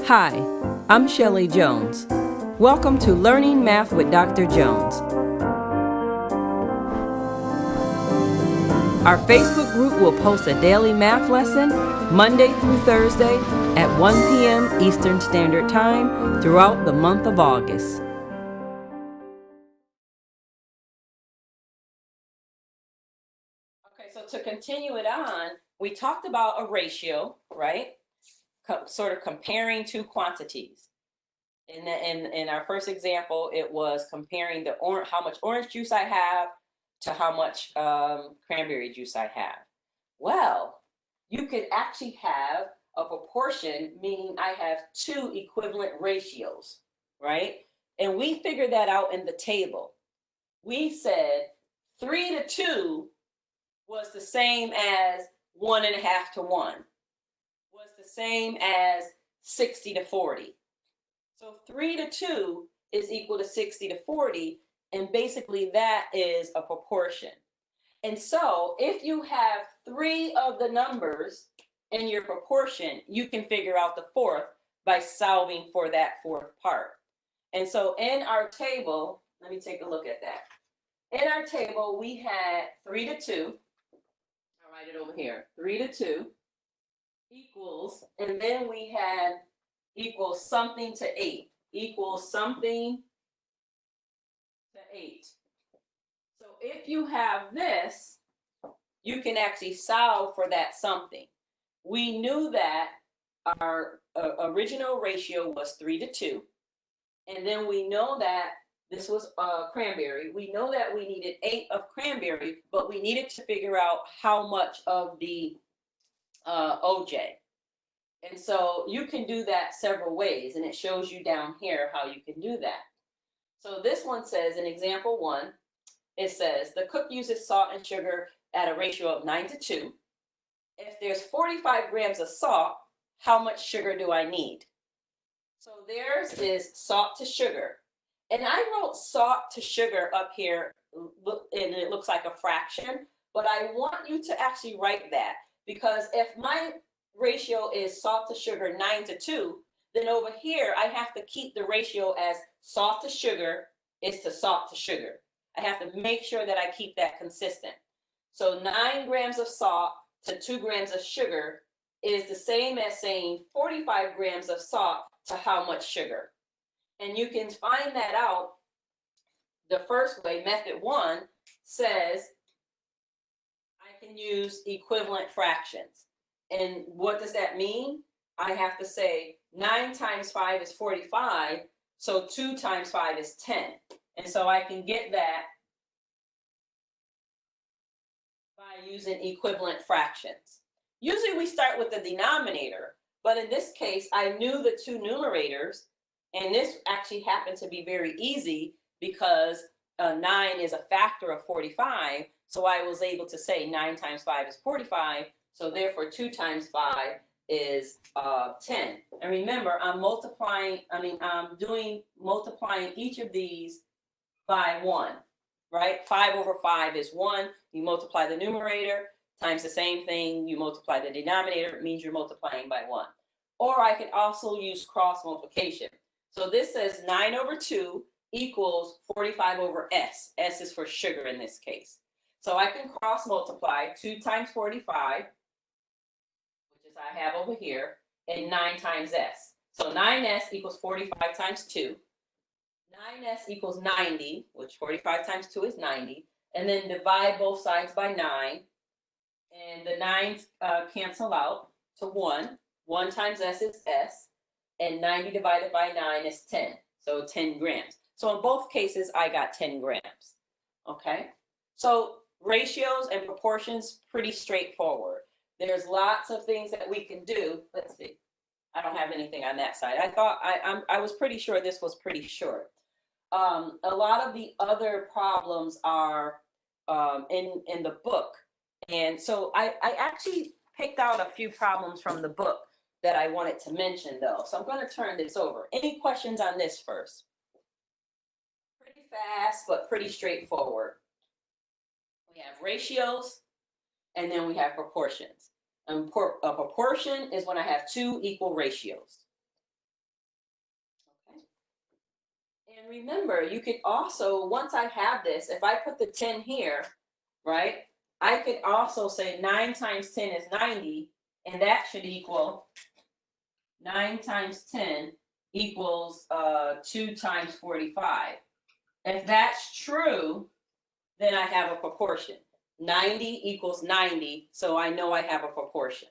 Hi, I'm Shelley Jones. Welcome to Learning Math with Dr. Jones. Our Facebook group will post a daily math lesson Monday through Thursday at 1 p.m. Eastern Standard Time throughout the month of August. Okay, so to continue it on, we talked about a ratio, right? Sort of comparing two quantities. In our first example, it was comparing the how much orange juice I have to how much cranberry juice I have. Well, you could actually have a proportion, meaning I have two equivalent ratios, right? And we figured that out in the table. We said 3 to 2 was the same as 1.5 to 1, was the same as 60 to 40. So 3 to 2 is equal to 60 to 40, and basically that is a proportion. And so if you have 3 of the numbers in your proportion, you can figure out the fourth by solving for that fourth part. And so in our table, let me take a look at that. In our table, we had 3 to 2. I'll write it over here. 3 to 2 equals, and then we had equals something to 8. Equals something to 8. So if you have this, you can actually solve for that something. We knew that our original ratio was 3 to 2. And then we know that this was cranberry. We know that we needed 8 of cranberry, but we needed to figure out how much of the OJ. And so you can do that several ways, and it shows you down here how you can do that. So this one says, in example 1, it says the cook uses salt and sugar at a ratio of 9 to 2. If there's 45 grams of salt, how much sugar do I need? So theirs is salt to sugar. And I wrote salt to sugar up here, and it looks like a fraction, but I want you to actually write that, because if my ratio is salt to sugar 9 to 2, then over here I have to keep the ratio as salt to sugar is to salt to sugar. I have to make sure that I keep that consistent. So 9 grams of salt to 2 grams of sugar is the same as saying 45 grams of salt to how much sugar. And you can find that out the first way. Method 1 says I can use equivalent fractions. And what does that mean? I have to say 9 times 5 is 45, so 2 times 5 is 10. And so I can get that by using equivalent fractions. Usually we start with the denominator, but in this case, I knew the two numerators, and this actually happened to be very easy because 9 is a factor of 45, so I was able to say 9 times 5 is 45, so therefore 2 times 5 is 10. And remember, I'm multiplying each of these by 1. Right? 5 over 5 is 1. You multiply the numerator times the same thing. You multiply the denominator. It means you're multiplying by 1. Or I can also use cross multiplication. So this says 9 over 2 equals 45 over S. S is for sugar in this case. So I can cross multiply 2 times 45, which is I have over here, and 9 times S. So 9S equals 45 times 2. 9S equals 90, which 45 times 2 is 90, and then divide both sides by 9, and the 9's cancel out to 1. 1 times S is S, and 90 divided by 9 is 10, so 10 grams. So in both cases, I got 10 grams, okay? So ratios and proportions, pretty straightforward. There's lots of things that we can do. Let's see. I don't have anything on that side. I was pretty sure this was pretty short. A lot of the other problems are in the book. And so I actually picked out a few problems from the book that I wanted to mention, though. So I'm going to turn this over. Any questions on this first? Pretty fast, but pretty straightforward. We have ratios, and then we have proportions. And a proportion is when I have two equal ratios. And remember, you could also, once I have this, if I put the 10 here, right, I could also say 9 times 10 is 90, and that should equal 9 times 10 equals 2 times 45. If that's true, then I have a proportion. 90 equals 90, so I know I have a proportion.